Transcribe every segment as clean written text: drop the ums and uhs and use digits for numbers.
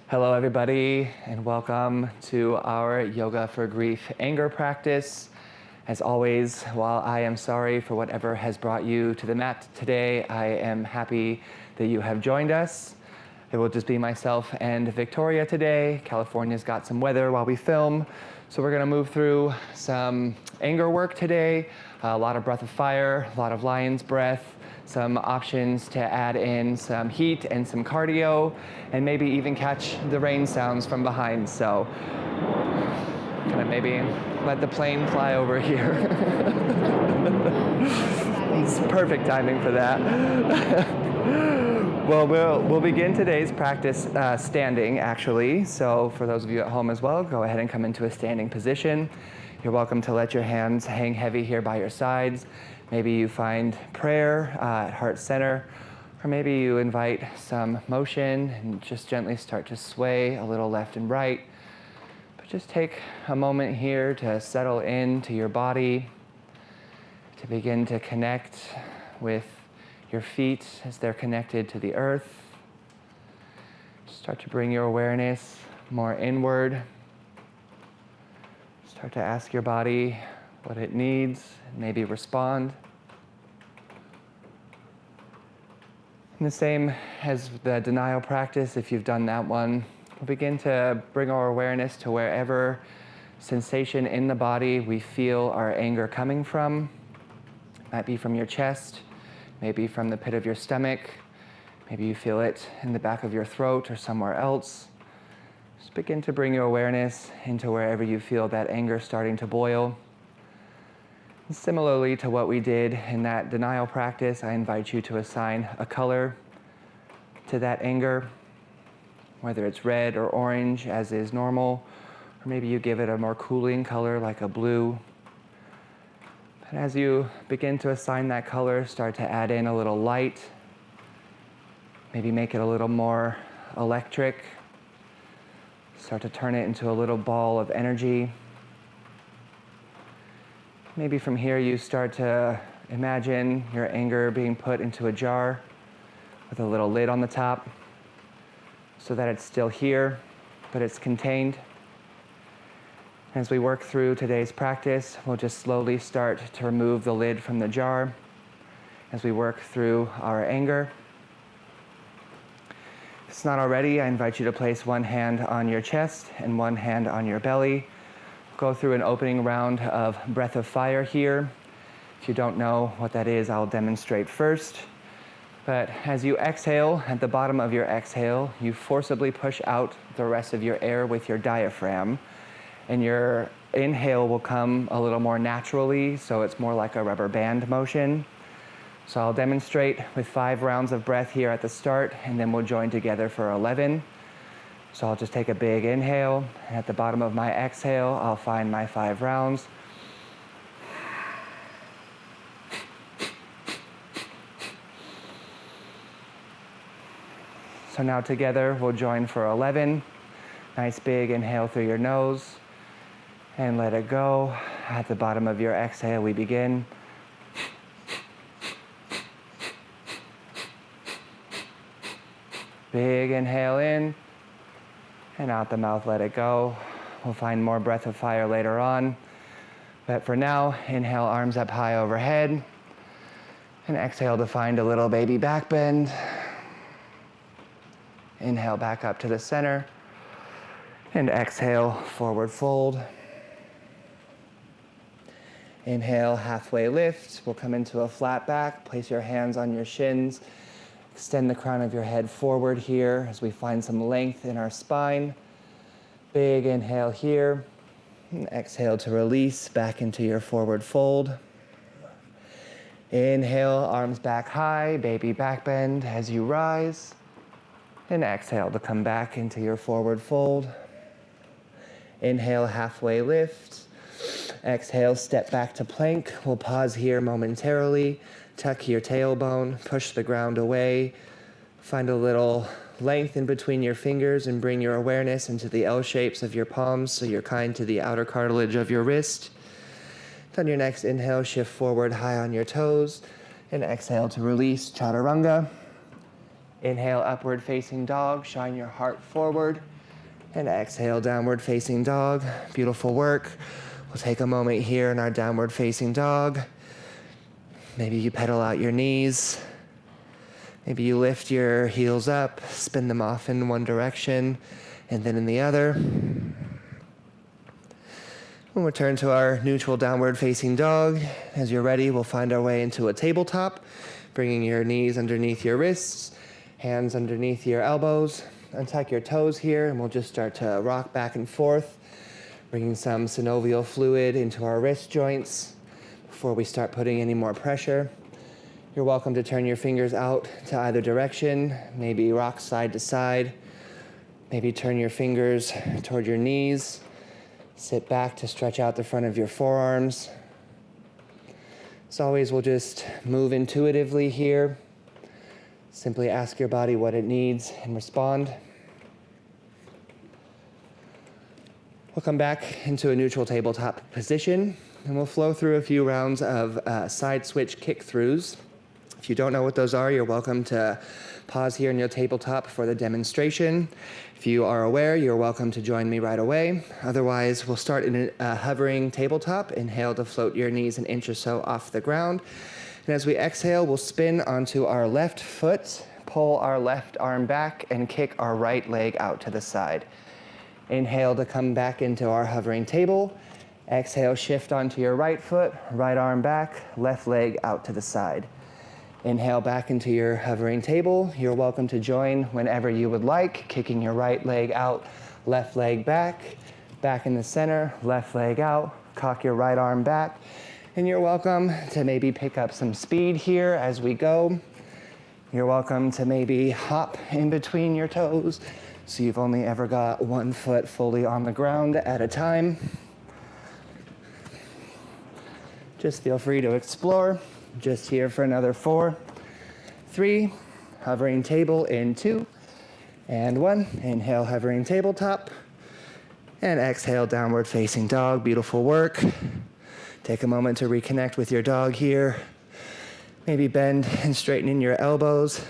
Hello, everybody, and welcome to our Yoga for Grief anger practice. As always, while I am sorry for whatever has brought you to the mat today, I am happy that you have joined us. It will just be myself and Victoria today. California's got some weather while we film, so we're going to move through some anger work today. A lot of breath of fire, a lot of lion's breath, some options to add in some heat and some cardio, and maybe even catch the rain sounds from behind. So kind of maybe let the plane fly over here. It's perfect timing for that. Well, we'll begin today's practice standing, actually. So for those of you at home as well, go ahead and come into a standing position. You're welcome to let your hands hang heavy here by your sides. Maybe you find prayer at heart center, or maybe you invite some motion and just gently start to sway a little left and right. But just take a moment here to settle into your body, to begin to connect with your feet as they're connected to the earth. Start to bring your awareness more inward. Start to ask your body what it needs, and maybe respond. And the same as the denial practice, if you've done that one, we'll begin to bring our awareness to wherever sensation in the body we feel our anger coming from. It might be from your chest, maybe from the pit of your stomach, maybe you feel it in the back of your throat or somewhere else. Just begin to bring your awareness into wherever you feel that anger starting to boil. And similarly to what we did in that denial practice, I invite you to assign a color to that anger, whether it's red or orange, as is normal, or maybe you give it a more cooling color like a blue. But as you begin to assign that color, start to add in a little light, maybe make it a little more electric. Start to turn it into a little ball of energy. Maybe from here you start to imagine your anger being put into a jar with a little lid on the top so that it's still here, but it's contained. As we work through today's practice, we'll just slowly start to remove the lid from the jar as we work through our anger. If it's not already, I invite you to place one hand on your chest and one hand on your belly. Go through an opening round of breath of fire here. If you don't know what that is, I'll demonstrate first. But as you exhale, at the bottom of your exhale, you forcibly push out the rest of your air with your diaphragm. And your inhale will come a little more naturally, so it's more like a rubber band motion. So I'll demonstrate with 5 rounds of breath here at the start, and then we'll join together for 11. So I'll just take a big inhale, and at the bottom of my exhale, I'll find my 5 rounds. So now together, we'll join for 11. Nice big inhale through your nose, and let it go. At the bottom of your exhale, we begin. Big inhale in. And out the mouth, let it go. We'll find more breath of fire later on. But for now, inhale, arms up high overhead. And exhale to find a little baby back bend. Inhale back up to the center. And exhale, forward fold. Inhale, halfway lift. We'll come into a flat back. Place your hands on your shins. Extend the crown of your head forward here as we find some length in our spine. Big inhale here. And exhale to release back into your forward fold. Inhale, arms back high, baby back bend as you rise. And exhale to come back into your forward fold. Inhale, halfway lift. Exhale, step back to plank. We'll pause here momentarily. Tuck your tailbone, push the ground away. Find a little length in between your fingers and bring your awareness into the L shapes of your palms so you're kind to the outer cartilage of your wrist. On your next inhale, shift forward high on your toes. And exhale to release, chaturanga. Inhale, upward facing dog. Shine your heart forward. And exhale, downward facing dog. Beautiful work. We'll take a moment here in our downward facing dog. Maybe you pedal out your knees. Maybe you lift your heels up, spin them off in one direction and then in the other. We'll return to our neutral downward facing dog. As you're ready, we'll find our way into a tabletop, bringing your knees underneath your wrists, hands underneath your elbows. Untuck your toes here, and we'll just start to rock back and forth, bringing some synovial fluid into our wrist joints before we start putting any more pressure. You're welcome to turn your fingers out to either direction, maybe rock side to side, maybe turn your fingers toward your knees. Sit back to stretch out the front of your forearms. As always, we'll just move intuitively here. Simply ask your body what it needs and respond. We'll come back into a neutral tabletop position, and we'll flow through a few rounds of side switch kick-throughs. If you don't know what those are, you're welcome to pause here in your tabletop for the demonstration. If you are aware, you're welcome to join me right away. Otherwise, we'll start in a hovering tabletop. Inhale to float your knees an inch or so off the ground. And as we exhale, we'll spin onto our left foot, pull our left arm back, and kick our right leg out to the side. Inhale to come back into our hovering table. Exhale, shift onto your right foot, right arm back, left leg out to the side. Inhale back into your hovering table. You're welcome to join whenever you would like, kicking your right leg out, left leg back, back in the center, left leg out, cock your right arm back. And you're welcome to maybe pick up some speed here as we go. You're welcome to maybe hop in between your toes, so you've only ever got one foot fully on the ground at a time. Just feel free to explore. Just here for another 4, 3, hovering table in 2, and 1. Inhale, hovering tabletop, and exhale, downward facing dog. Beautiful work. Take a moment to reconnect with your dog here. Maybe bend and straighten in your elbows.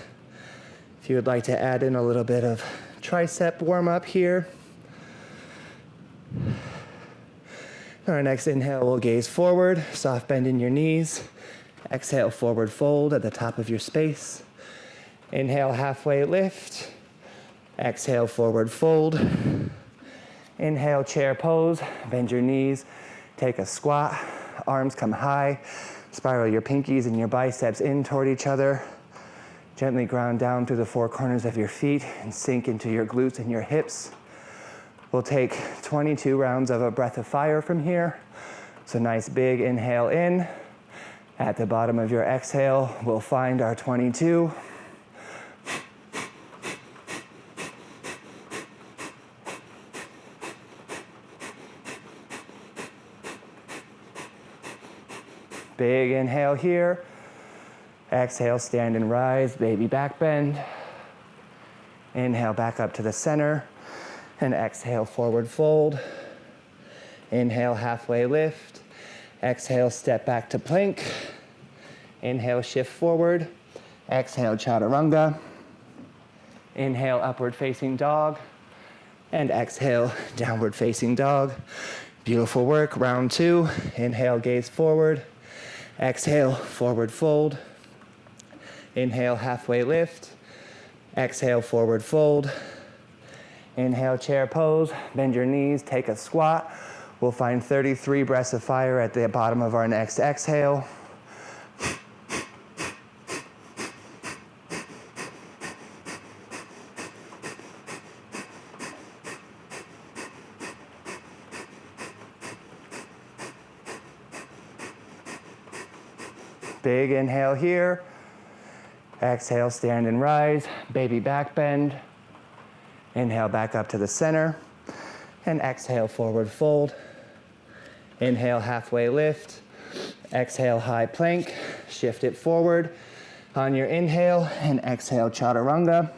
If you would like to add in a little bit of tricep warm up here. On our next inhale, we'll gaze forward, soft bend in your knees. Exhale, forward fold at the top of your space. Inhale, halfway lift. Exhale, forward fold. Inhale, chair pose. Bend your knees. Take a squat. Arms come high. Spiral your pinkies and your biceps in toward each other. Gently ground down through the 4 corners of your feet and sink into your glutes and your hips. We'll take 22 rounds of a breath of fire from here. So nice big inhale in. At the bottom of your exhale, we'll find our 22. Big inhale here. Exhale, stand and rise, baby back bend. Inhale, back up to the center. And exhale, forward fold. Inhale, halfway lift. Exhale, step back to plank. Inhale, shift forward. Exhale, chaturanga. Inhale, upward facing dog. And exhale, downward facing dog. Beautiful work. Round 2. Inhale, gaze forward. Exhale, forward fold. Inhale, halfway lift. Exhale, forward fold. Inhale, chair pose. Bend your knees, take a squat. We'll find 33 breaths of fire at the bottom of our next exhale. Big inhale here. Exhale, stand and rise. Baby back bend. Inhale, back up to the center. And exhale, forward fold. Inhale, halfway lift. Exhale, high plank. Shift it forward. On your inhale, and exhale, chaturanga.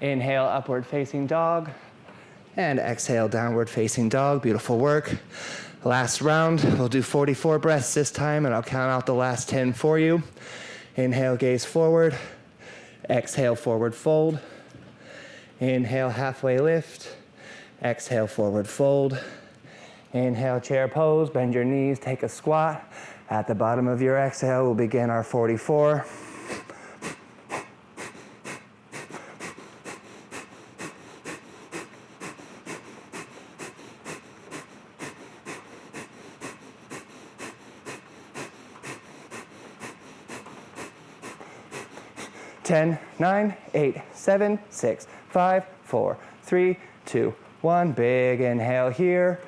Inhale, upward facing dog. And exhale, downward facing dog. Beautiful work. Last round, we'll do 44 breaths this time, and I'll count out the last 10 for you. Inhale, gaze forward. Exhale, forward fold. Inhale, halfway lift. Exhale, forward fold. Inhale, chair pose, bend your knees, take a squat. At the bottom of your exhale, we'll begin our 44. Ten, 9, 8, 7, 6, 5, 4, 3, 2, 1. Big inhale here.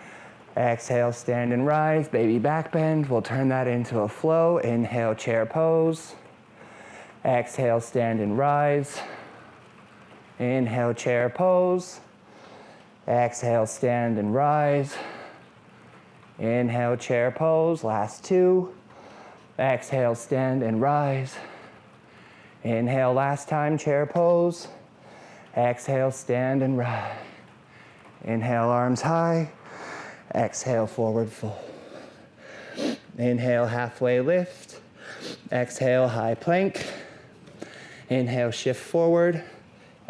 Exhale, stand and rise, baby back bend. We'll turn that into a flow. Inhale, chair pose. Exhale, stand and rise. Inhale, chair pose. Exhale, stand and rise. Inhale, chair pose. Last two. Exhale, stand and rise. Inhale, last time, chair pose. Exhale, stand and rise. Inhale, arms high. Exhale, forward fold. Inhale, halfway lift. Exhale, high plank. Inhale, shift forward.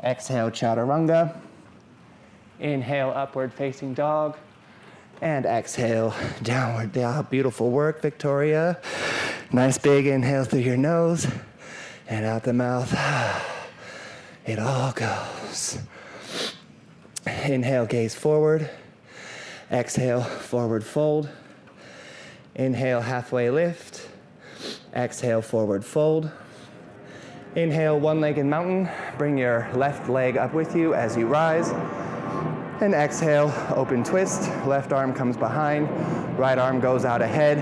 Exhale, chaturanga. Inhale, upward facing dog. And exhale, downward dog. Beautiful work, Victoria. Nice big inhale through your nose. And out the mouth, it all goes. Inhale, gaze forward. Exhale, forward fold. Inhale, halfway lift. Exhale, forward fold. Inhale, one-legged mountain. Bring your left leg up with you as you rise. And exhale, open twist. Left arm comes behind. Right arm goes out ahead.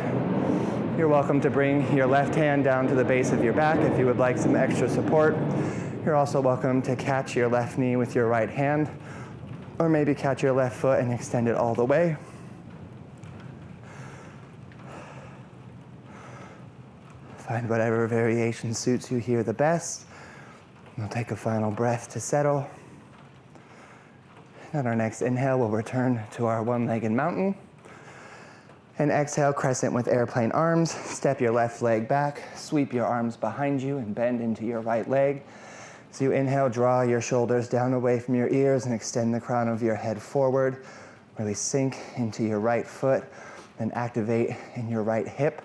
You're welcome to bring your left hand down to the base of your back if you would like some extra support. You're also welcome to catch your left knee with your right hand, or maybe catch your left foot and extend it all the way. Find whatever variation suits you here the best. We'll take a final breath to settle. On our next inhale, we'll return to our one-legged mountain. And exhale, crescent with airplane arms. Step your left leg back, sweep your arms behind you and bend into your right leg. So you inhale, draw your shoulders down away from your ears and extend the crown of your head forward. Really sink into your right foot and activate in your right hip.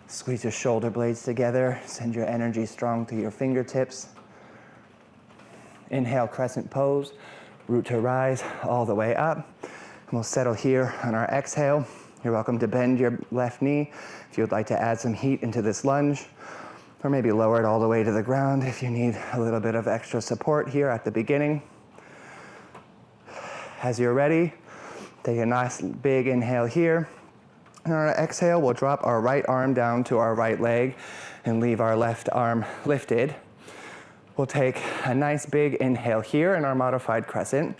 Squeeze your shoulder blades together. Send your energy strong through your fingertips. Inhale, crescent pose. Root to rise all the way up. And we'll settle here on our exhale. You're welcome to bend your left knee if you would like to add some heat into this lunge, or maybe lower it all the way to the ground if you need a little bit of extra support here at the beginning. As you're ready, take a nice big inhale here. And on our exhale, we'll drop our right arm down to our right leg and leave our left arm lifted. We'll take a nice big inhale here in our modified crescent.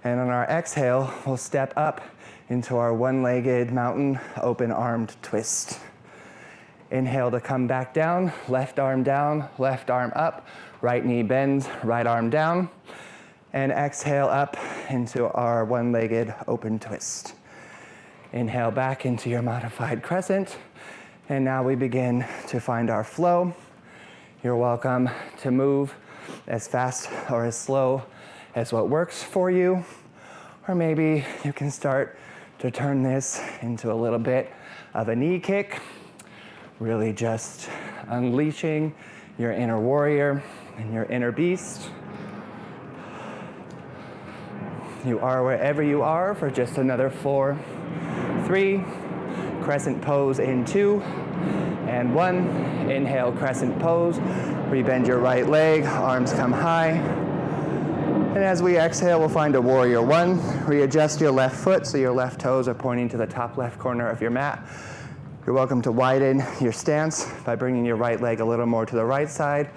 And on our exhale, we'll step up into our one-legged mountain open-armed twist. Inhale to come back down, left arm up, right knee bends, right arm down. And exhale up into our one-legged open twist. Inhale back into your modified crescent. And now we begin to find our flow. You're welcome to move as fast or as slow as what works for you. Or maybe you can start to turn this into a little bit of a knee kick, really just unleashing your inner warrior and your inner beast. You are wherever you are for just another 4, 3, crescent pose in 2, and 1. Inhale, crescent pose. Rebend your right leg, arms come high. And as we exhale, we'll find a warrior 1. Readjust your left foot so your left toes are pointing to the top left corner of your mat. You're welcome to widen your stance by bringing your right leg a little more to the right side,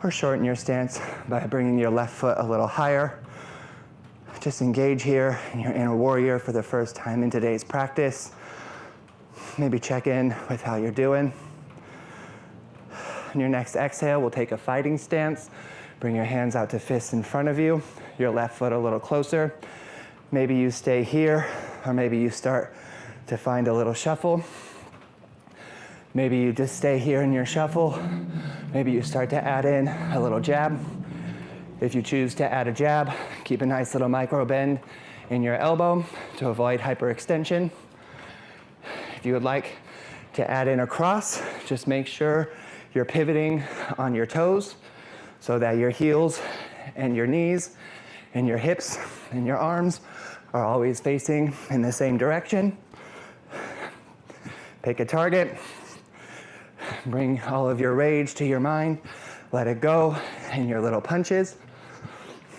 or shorten your stance by bringing your left foot a little higher. Just engage here in your inner warrior for the first time in today's practice. Maybe check in with how you're doing. On your next exhale, we'll take a fighting stance. Bring your hands out to fists in front of you, your left foot a little closer. Maybe you stay here, or maybe you start to find a little shuffle. Maybe you just stay here in your shuffle. Maybe you start to add in a little jab. If you choose to add a jab, keep a nice little micro bend in your elbow to avoid hyperextension. If you would like to add in a cross, just make sure you're pivoting on your toes so that your heels and your knees and your hips and your arms are always facing in the same direction. Pick a target, bring all of your rage to your mind, let it go in your little punches,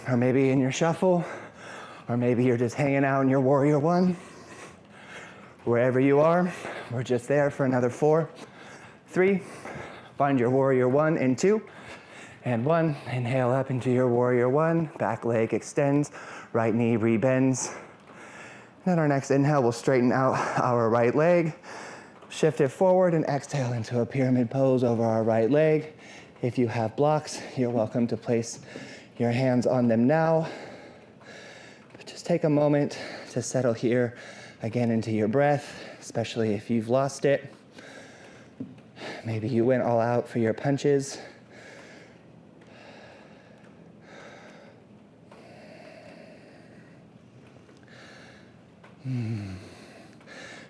or maybe in your shuffle, or maybe you're just hanging out in your warrior one. Wherever you are, we're just there for another 4, 3, find your warrior 1 and 2, and 1, inhale up into your warrior 1, back leg extends, right knee rebends. Then our next inhale, we'll straighten out our right leg, shift it forward and exhale into a pyramid pose over our right leg. If you have blocks, you're welcome to place your hands on them now. But just take a moment to settle here again into your breath, especially if you've lost it. Maybe you went all out for your punches.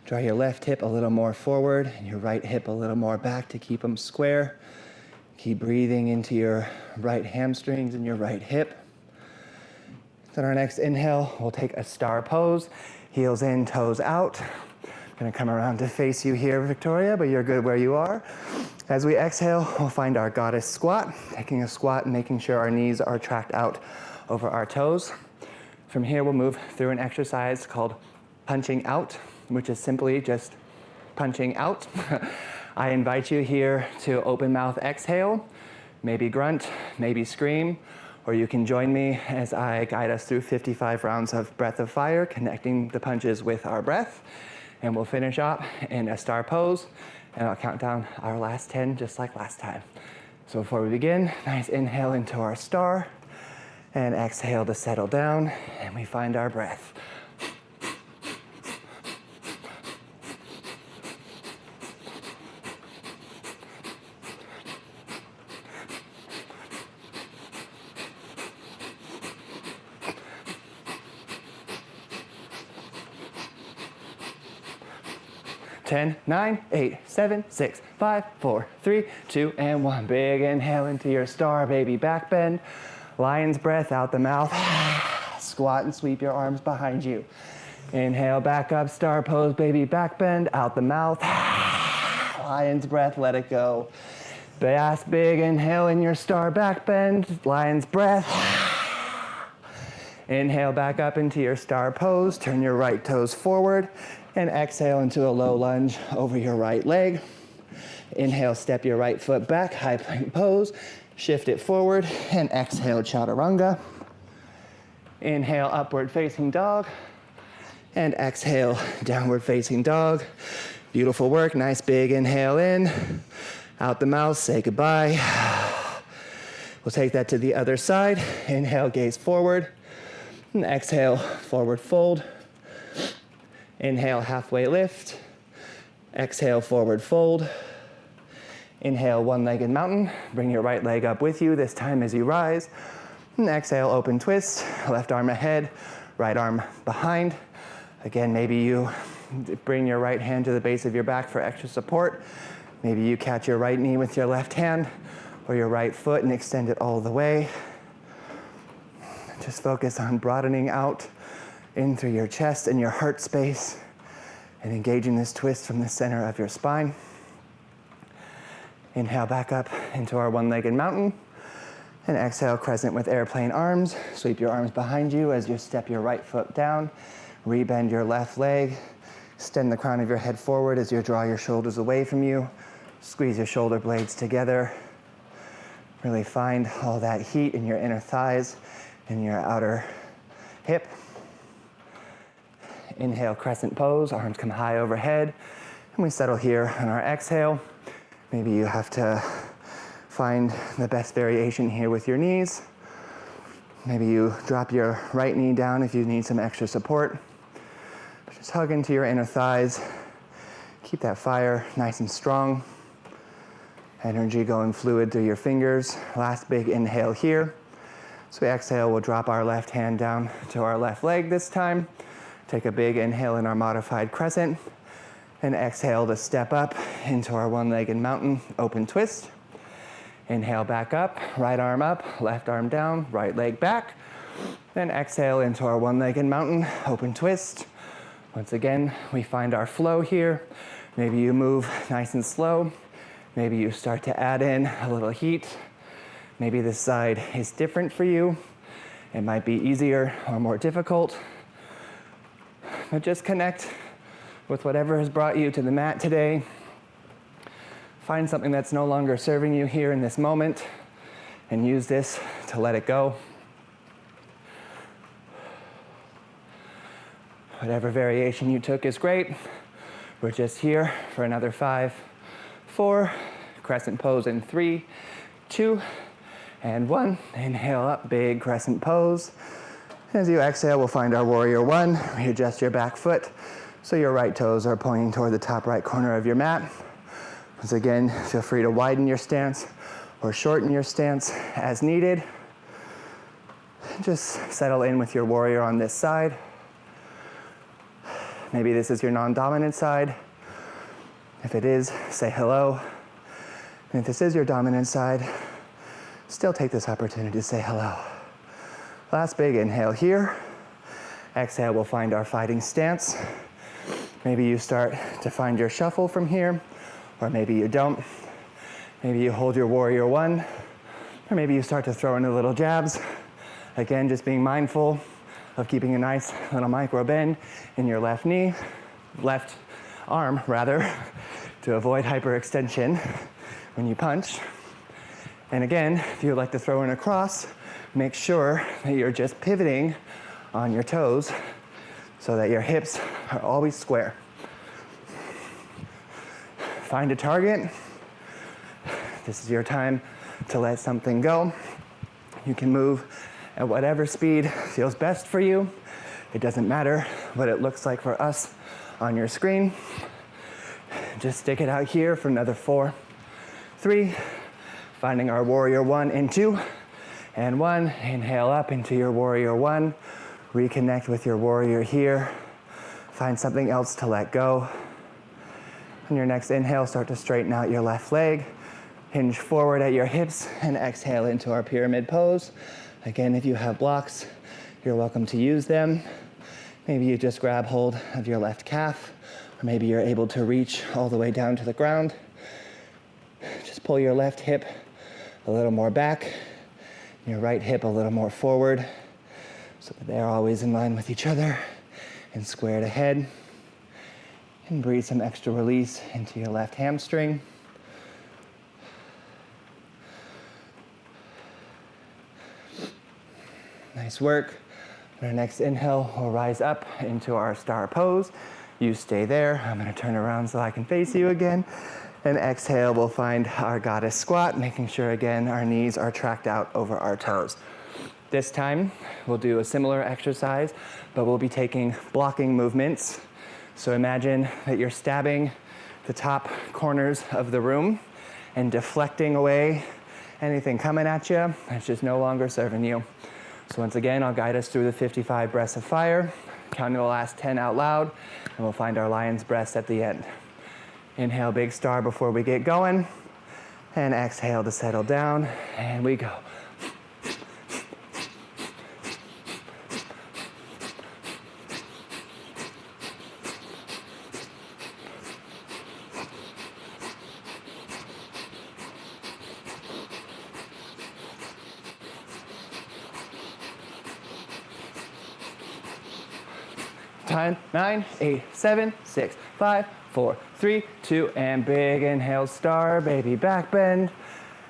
Draw your left hip a little more forward and your right hip a little more back to keep them square. Keep breathing into your right hamstrings and your right hip. Then our next inhale, we'll take a star pose. Heels in, toes out. I'm gonna come around to face you here, Victoria, but you're good where you are. As we exhale, we'll find our goddess squat, taking a squat and making sure our knees are tracked out over our toes. From here, we'll move through an exercise called punching out, which is simply just punching out. I invite you here to open mouth exhale, maybe grunt, maybe scream, or you can join me as I guide us through 55 rounds of breath of fire, connecting the punches with our breath. And we'll finish up in a star pose, and I'll count down our last 10 just like last time. So before we begin, nice inhale into our star, and exhale to settle down, and we find our breath. Ten, 9, 8, 7, 6, 5, 4, 3, 2, and 1. Big inhale into your star, baby back bend. Lion's breath out the mouth. Squat and sweep your arms behind you. Inhale, back up, star pose, baby back bend, out the mouth. Lion's breath, let it go. Last big inhale in your star back bend, lion's breath. Inhale back up into your star pose, turn your right toes forward, and exhale into a low lunge over your right leg. Inhale, step your right foot back, high plank pose, shift it forward, and exhale, chaturanga. Inhale, upward facing dog, and exhale, downward facing dog. Beautiful work, nice big inhale in, out the mouth, say goodbye. We'll take that to the other side. Inhale, gaze forward, and exhale, forward fold. Inhale, halfway lift. Exhale, forward fold. Inhale, one-legged mountain. Bring your right leg up with you, this time as you rise. And exhale, open twist. Left arm ahead, right arm behind. Again, maybe you bring your right hand to the base of your back for extra support. Maybe you catch your right knee with your left hand or your right foot and extend it all the way. Just focus on broadening out in through your chest and your heart space and engaging this twist from the center of your spine. Inhale back up into our one-legged mountain, and exhale, crescent with airplane arms. Sweep your arms behind you as you step your right foot down, rebend your left leg, extend the crown of your head forward as you draw your shoulders away from you, squeeze your shoulder blades together. Really find all that heat in your inner thighs and your outer hip. Inhale, crescent pose, arms come high overhead, and we settle here on our exhale. Maybe you have to find the best variation here with your knees. Maybe you drop your right knee down if you need some extra support. Just hug into your inner thighs. Keep that fire nice and strong. Energy going fluid through your fingers. Last big inhale here. So we exhale, we'll drop our left hand down to our left leg this time. Take a big inhale in our modified crescent. And exhale to step up into our one-legged mountain open twist. Inhale back up, right arm up, left arm down, right leg back. Then exhale into our one-legged mountain open twist. Once again, we find our flow here. Maybe you move nice and slow. Maybe you start to add in a little heat. Maybe this side is different for you. It might be easier or more difficult. But just connect with whatever has brought you to the mat today. Find something that's no longer serving you here in this moment and use this to let it go. Whatever variation you took is great. We're just here for another 5, 4, crescent pose in 3, 2, and 1. Inhale up, big crescent pose. As you exhale, we'll find our warrior 1. Readjust your back foot so your right toes are pointing toward the top right corner of your mat. Once again, feel free to widen your stance or shorten your stance as needed. Just settle in with your warrior on this side. Maybe this is your non-dominant side. If it is, say hello. And if this is your dominant side, still take this opportunity to say hello. Last big inhale here. Exhale, we'll find our fighting stance. Maybe you start to find your shuffle from here, or maybe you don't. Maybe you hold your warrior 1, or maybe you start to throw in a little jabs. Again, just being mindful of keeping a nice little micro bend in your left knee, left arm rather, to avoid hyperextension when you punch. And again, if you would like to throw in a cross, make sure that you're just pivoting on your toes so that your hips are always square. Find a target. This is your time to let something go. You can move at whatever speed feels best for you. It doesn't matter what it looks like for us on your screen. Just stick it out here for another 4, 3, finding our warrior 1 in 2, and 1. Inhale up into your warrior 1. Reconnect with your warrior here. Find something else to let go. On your next inhale, start to straighten out your left leg. Hinge forward at your hips and exhale into our pyramid pose. Again, if you have blocks, you're welcome to use them. Maybe you just grab hold of your left calf, or maybe you're able to reach all the way down to the ground. Just pull your left hip a little more back, your right hip a little more forward, so that they're always in line with each other and squared ahead. And breathe some extra release into your left hamstring. Nice work. On our next inhale, we'll rise up into our star pose. You stay there. I'm going to turn around so I can face you again. And exhale, we'll find our goddess squat, making sure again our knees are tracked out over our toes. This time, we'll do a similar exercise, but we'll be taking blocking movements. So imagine that you're stabbing the top corners of the room and deflecting away anything coming at you that's just no longer serving you. So once again, I'll guide us through the 55 breaths of fire, counting the last 10 out loud, and we'll find our lion's breath at the end. Inhale, big star before we get going, and exhale to settle down, and we go. Time, 9, 8, 7, 6, 5, 4, 3, 2, and big inhale, star, baby back bend,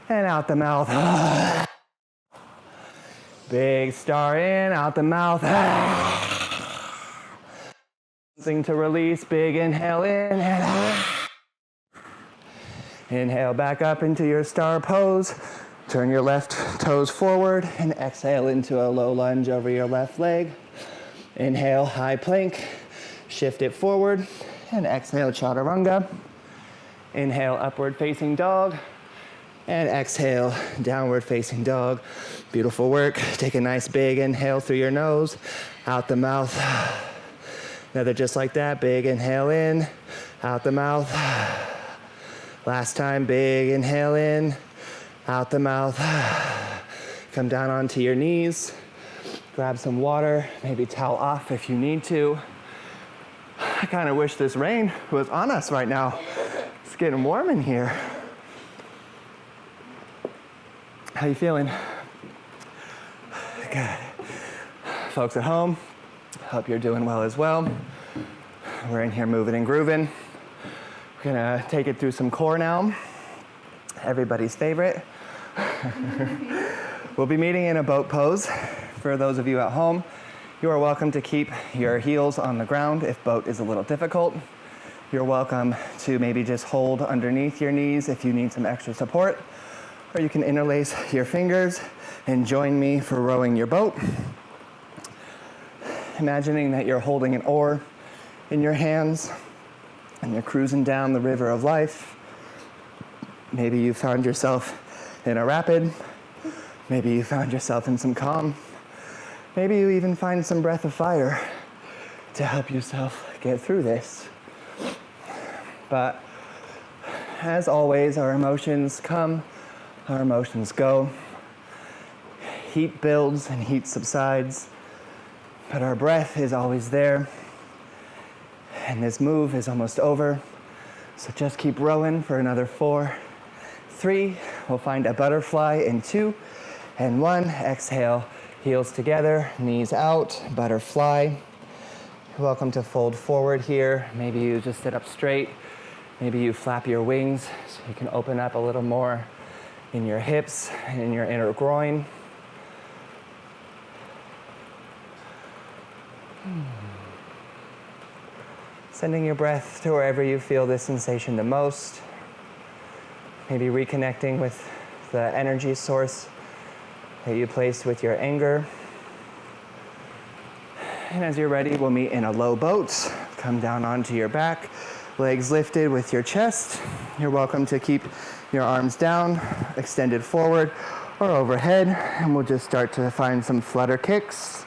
and out the mouth. Big star in, out the mouth. Something to release, big inhale in, and inhale back up into your star pose. Turn your left toes forward and exhale into a low lunge over your left leg. Inhale, high plank, shift it forward, and exhale, chaturanga. Inhale, upward facing dog. And exhale, downward facing dog. Beautiful work. Take a nice big inhale through your nose, out the mouth. Another just like that, big inhale in, out the mouth. Last time, big inhale in, out the mouth. Come down onto your knees, grab some water, maybe towel off if you need to. I kind of wish this rain was on us right now. It's getting warm in here. How you feeling? Good. Folks at home, hope you're doing well as well. We're in here moving and grooving. We're gonna take it through some core now. Everybody's favorite. We'll be meeting in a boat pose. For those of you at home, you are welcome to keep your heels on the ground if boat is a little difficult. You're welcome to maybe just hold underneath your knees if you need some extra support. Or you can interlace your fingers and join me for rowing your boat. Imagining that you're holding an oar in your hands and you're cruising down the river of life. Maybe you found yourself in a rapid. Maybe you found yourself in some calm. Maybe you even find some breath of fire to help yourself get through this. But as always, our emotions come, our emotions go. Heat builds and heat subsides, but our breath is always there. And this move is almost over. So just keep rowing for another 4, 3. We'll find a butterfly in 2 and 1. Exhale, heels together, knees out, butterfly. You're welcome to fold forward here. Maybe you just sit up straight. Maybe you flap your wings so you can open up a little more in your hips and in your inner groin. Sending your breath to wherever you feel this sensation the most. Maybe reconnecting with the energy source that you placed with your anger. And as you're ready, we'll meet in a low boat. Come down onto your back, legs lifted with your chest. You're welcome to keep your arms down, extended forward or overhead, and we'll just start to find some flutter kicks.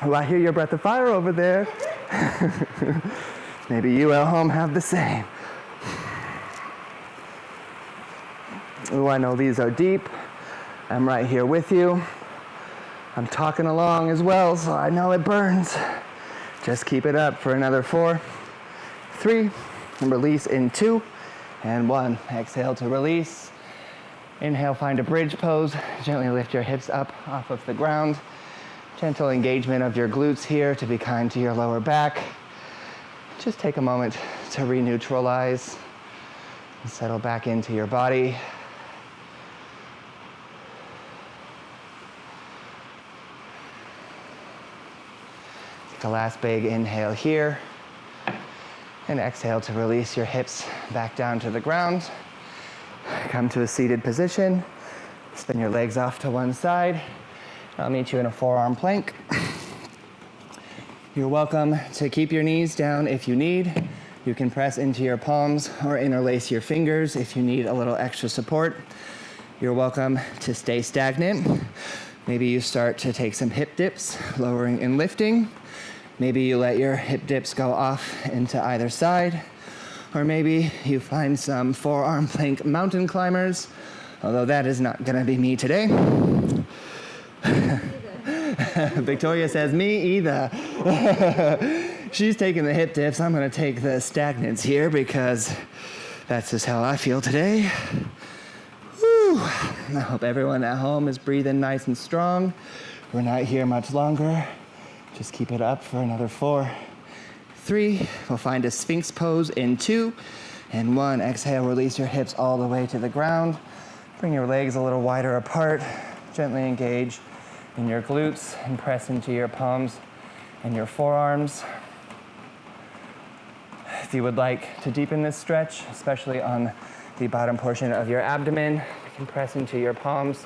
Oh, I hear your breath of fire over there. Maybe you at home have the same. Oh, I know these are deep. I'm right here with you. I'm talking along as well, so I know it burns. Just keep it up for another 4, 3, and release in 2, and 1. Exhale to release. Inhale, find a bridge pose. Gently lift your hips up off of the ground. Gentle engagement of your glutes here to be kind to your lower back. Just take a moment to re-neutralize and settle back into your body. Take a last big inhale here. And exhale to release your hips back down to the ground. Come to a seated position. Spin your legs off to one side. I'll meet you in a forearm plank. You're welcome to keep your knees down if you need. You can press into your palms or interlace your fingers if you need a little extra support. You're welcome to stay stagnant. Maybe you start to take some hip dips, lowering and lifting. Maybe you let your hip dips go off into either side. Or maybe you find some forearm plank mountain climbers, although that is not gonna be me today. Victoria says, me either. She's taking the hip dips. I'm going to take the stagnants here because that's just how I feel today. Woo. I hope everyone at home is breathing nice and strong. We're not here much longer. Just keep it up for another 4, 3. We'll find a Sphinx pose in 2 and 1. Exhale, release your hips all the way to the ground. Bring your legs a little wider apart. Gently engage in your glutes and press into your palms and your forearms. If you would like to deepen this stretch, especially on the bottom portion of your abdomen, you can press into your palms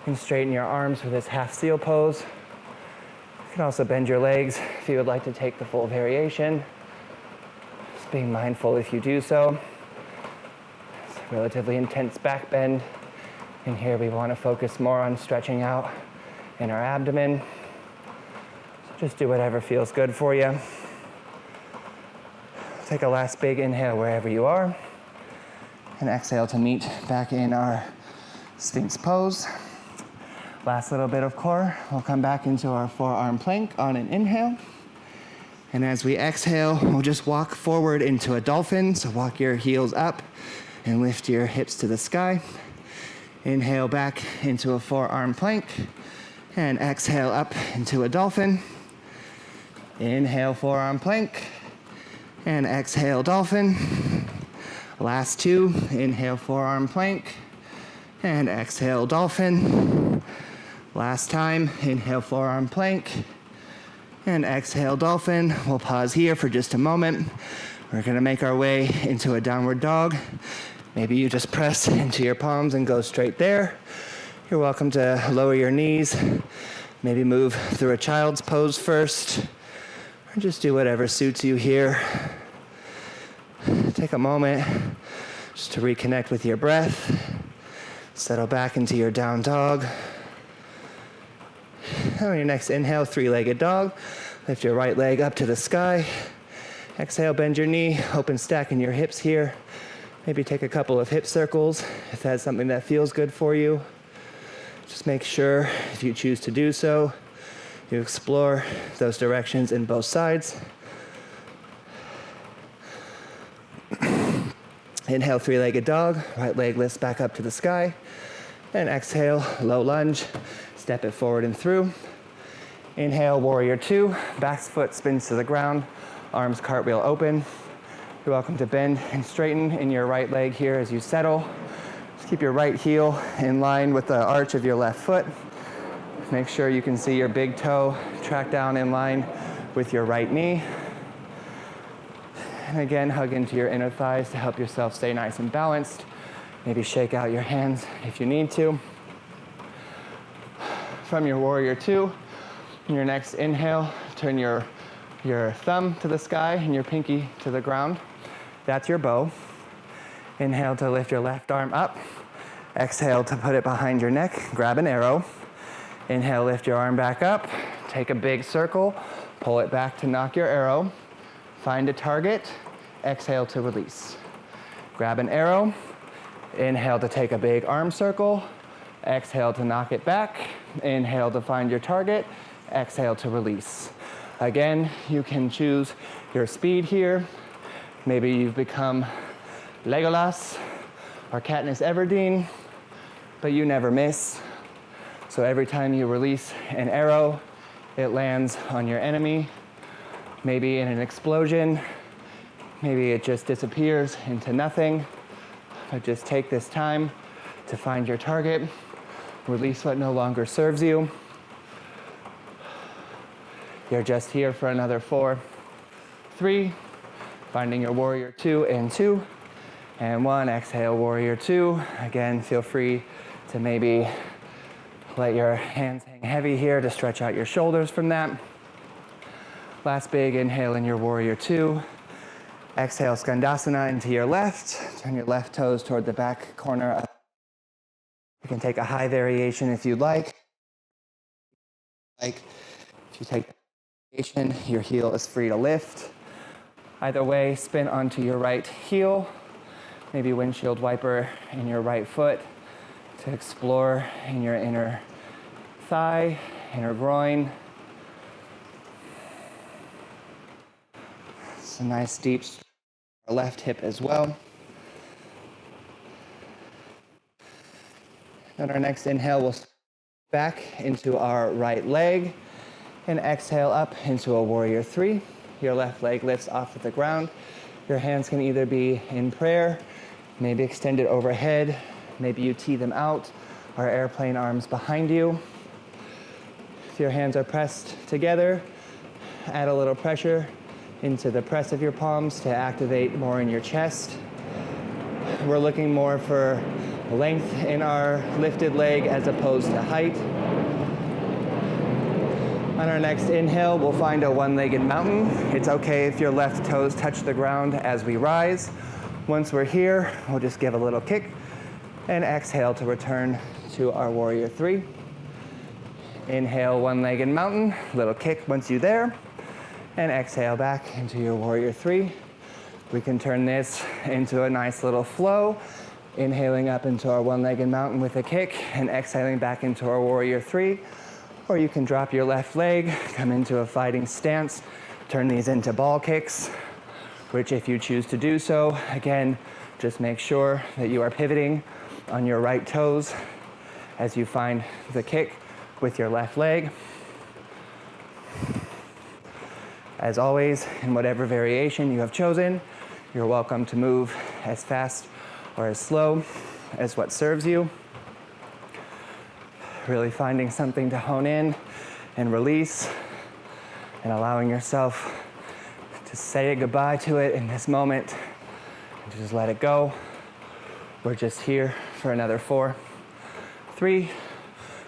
and straighten your arms for this half seal pose. You can also bend your legs if you would like to take the full variation. Just being mindful if you do so. It's a relatively intense back bend. And here we want to focus more on stretching out in our abdomen. So just do whatever feels good for you. Take a last big inhale wherever you are. And exhale to meet back in our Sphinx pose. Last little bit of core. We'll come back into our forearm plank on an inhale. And as we exhale, we'll just walk forward into a dolphin. So walk your heels up and lift your hips to the sky. Inhale back into a forearm plank. And exhale up into a dolphin. Inhale, forearm plank. And exhale, dolphin. Last two. Inhale, forearm plank. And exhale, dolphin. Last time. Inhale, forearm plank. And exhale, dolphin. We'll pause here for just a moment. We're gonna make our way into a downward dog. Maybe you just press into your palms and go straight there. You're welcome to lower your knees. Maybe move through a child's pose first. Or just do whatever suits you here. Take a moment just to reconnect with your breath. Settle back into your down dog. On your next inhale, three-legged dog. Lift your right leg up to the sky. Exhale, bend your knee, open stack in your hips here. Maybe take a couple of hip circles if that's something that feels good for you. Just make sure, if you choose to do so, you explore those directions in both sides. Inhale, three-legged dog. Right leg lifts back up to the sky. And exhale, low lunge. Step it forward and through. Inhale, warrior two. Back foot spins to the ground. Arms cartwheel open. You're welcome to bend and straighten in your right leg here as you settle. Just keep your right heel in line with the arch of your left foot. Make sure you can see your big toe track down in line with your right knee. And again, hug into your inner thighs to help yourself stay nice and balanced. Maybe shake out your hands if you need to. From your warrior two, in your next inhale, turn your thumb to the sky and your pinky to the ground. That's your bow. Inhale to lift your left arm up. Exhale to put it behind your neck. Grab an arrow. Inhale, lift your arm back up. Take a big circle. Pull it back to knock your arrow. Find a target. Exhale to release. Grab an arrow. Inhale to take a big arm circle. Exhale to knock it back. Inhale to find your target. Exhale to release. Again, you can choose your speed here. Maybe you've become Legolas or Katniss Everdeen, but you never miss. So every time you release an arrow, it lands on your enemy. Maybe in an explosion, maybe it just disappears into nothing. But just take this time to find your target, release what no longer serves you. You're just here for another 4, 3, finding your warrior two and 2, and 1, exhale, warrior two. Again, feel free to maybe let your hands hang heavy here to stretch out your shoulders from that. Last big inhale in your warrior two. Exhale, Skandasana into your left. Turn your left toes toward the back corner. You can take a high variation if you'd like. If you take the variation, your heel is free to lift. Either way, spin onto your right heel. Maybe windshield wiper in your right foot to explore in your inner thigh, inner groin. It's a nice deep left hip as well. On our next inhale, we'll back into our right leg and exhale up into a warrior three. Your left leg lifts off of the ground. Your hands can either be in prayer, maybe extended overhead, maybe you tee them out, or airplane arms behind you. If your hands are pressed together, add a little pressure into the press of your palms to activate more in your chest. We're looking more for length in our lifted leg as opposed to height. On our next inhale, we'll find a one-legged mountain. It's okay if your left toes touch the ground as we rise. Once we're here, we'll just give a little kick and exhale to return to our warrior three. Inhale, one-legged mountain, little kick once you're there, and exhale back into your warrior three. We can turn this into a nice little flow, inhaling up into our one-legged mountain with a kick and exhaling back into our warrior three. Or you can drop your left leg, come into a fighting stance, turn these into ball kicks, which if you choose to do so, again, just make sure that you are pivoting on your right toes as you find the kick with your left leg. As always, in whatever variation you have chosen, you're welcome to move as fast or as slow as what serves you. Really finding something to hone in and release and allowing yourself to say goodbye to it in this moment and just let it go. We're just here for another 4, 3.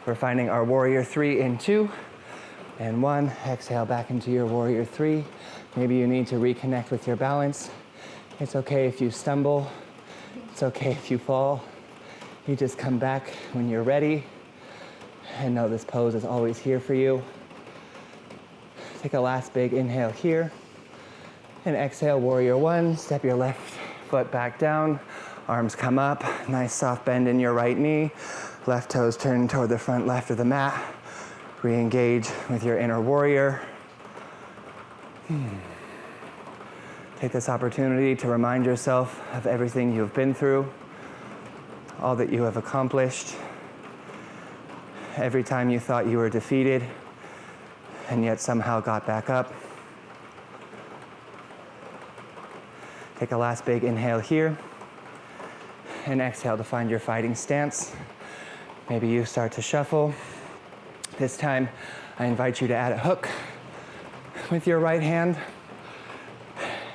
We're finding our warrior three in 2 and 1. Exhale back into your warrior three. Maybe you need to reconnect with your balance. It's okay if you stumble. It's okay if you fall. You just come back when you're ready. And know this pose is always here for you. Take a last big inhale here. And exhale, warrior one. Step your left foot back down. Arms come up. Nice soft bend in your right knee. Left toes turn toward the front left of the mat. Re-engage with your inner warrior. Take this opportunity to remind yourself of everything you've been through, all that you have accomplished. Every time you thought you were defeated and yet somehow got back up. Take a last big inhale here and exhale to find your fighting stance. Maybe you start to shuffle. This time I invite you to add a hook with your right hand.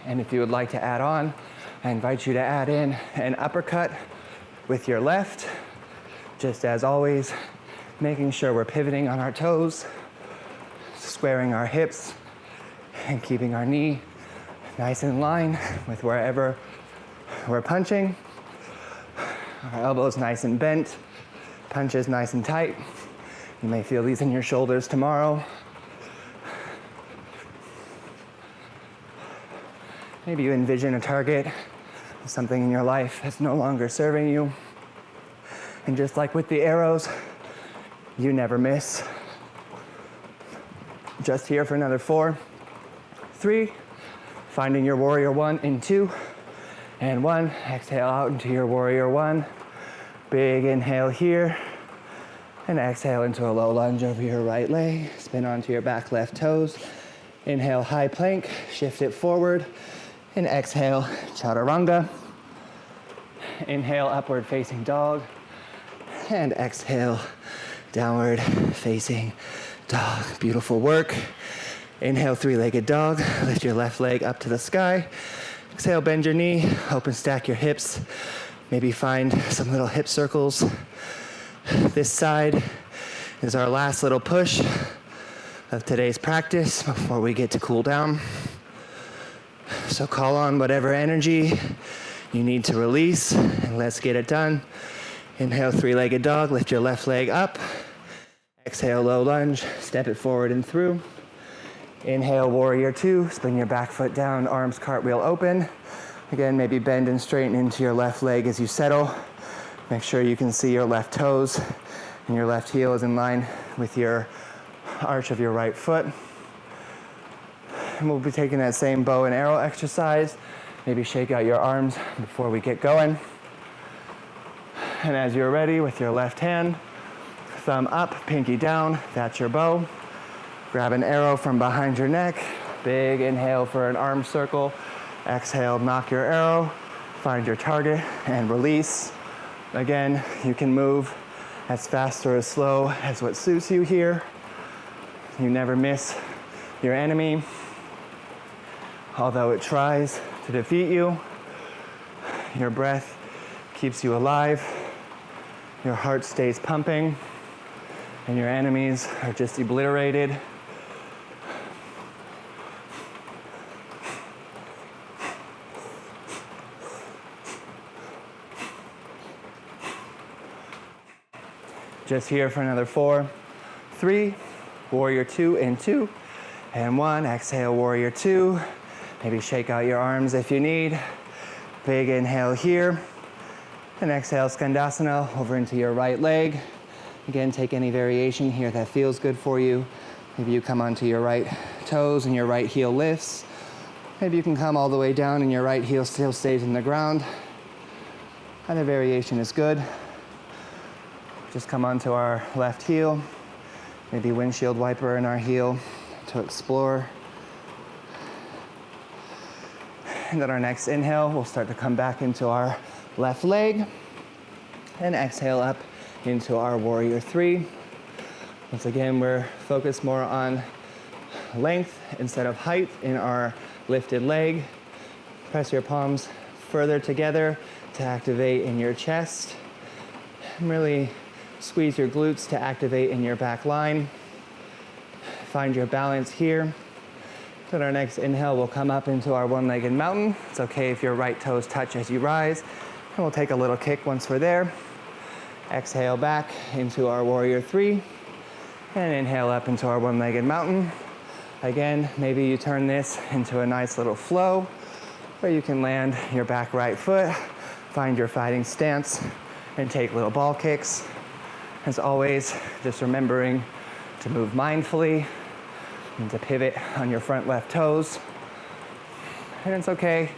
And if you would like to add on, I invite you to add in an uppercut with your left. Just as always, making sure we're pivoting on our toes, squaring our hips, and keeping our knee nice in line with wherever we're punching. Our elbows nice and bent, punches nice and tight. You may feel these in your shoulders tomorrow. Maybe you envision a target, something in your life that's no longer serving you. And just like with the arrows, you never miss. Just here for another 4, 3, finding your warrior one in 2, and 1. Exhale out into your warrior one. Big inhale here, and exhale into a low lunge over your right leg. Spin onto your back left toes. Inhale, high plank, shift it forward, and exhale, chaturanga. Inhale, upward facing dog, and exhale, downward facing dog. Beautiful work. Inhale, three-legged dog. Lift your left leg up to the sky. Exhale, bend your knee, open stack your hips. Maybe find some little hip circles. This side is our last little push of today's practice before we get to cool down. So call on whatever energy you need to release, and let's get it done. Inhale, three-legged dog, lift your left leg up. Exhale, low lunge, step it forward and through. Inhale, warrior two, spin your back foot down, arms cartwheel open. Again, maybe bend and straighten into your left leg as you settle. Make sure you can see your left toes and your left heel is in line with your arch of your right foot. And we'll be taking that same bow and arrow exercise. Maybe shake out your arms before we get going. And as you're ready, with your left hand, thumb up, pinky down, that's your bow. Grab an arrow from behind your neck. Big inhale for an arm circle. Exhale, knock your arrow, find your target, and release. Again, you can move as fast or as slow as what suits you here. You never miss your enemy. Although it tries to defeat you, your breath keeps you alive, your heart stays pumping, and your enemies are just obliterated Just here for another 4, 3, warrior 2 in 2, and 1. Exhale, warrior 2. Maybe shake out your arms if you need. Big inhale here. And exhale, Skandasana, over into your right leg. Again, take any variation here that feels good for you. Maybe you come onto your right toes and your right heel lifts. Maybe you can come all the way down and your right heel still stays in the ground. Either variation is good. Just come onto our left heel. Maybe windshield wiper in our heel to explore. And then our next inhale, we'll start to come back into our left leg. And exhale up into our warrior 3. Once again, we're focused more on length instead of height in our lifted leg. Press your palms further together to activate in your chest. And really squeeze your glutes to activate in your back line. Find your balance here. Then our next inhale, we'll come up into our one-legged mountain. It's okay if your right toes touch as you rise. And we'll take a little kick once we're there. Exhale back into our warrior 3. And inhale up into our one-legged mountain. Again, maybe you turn this into a nice little flow where you can land your back right foot, find your fighting stance, and take little ball kicks. As always, just remembering to move mindfully and to pivot on your front left toes. And it's okay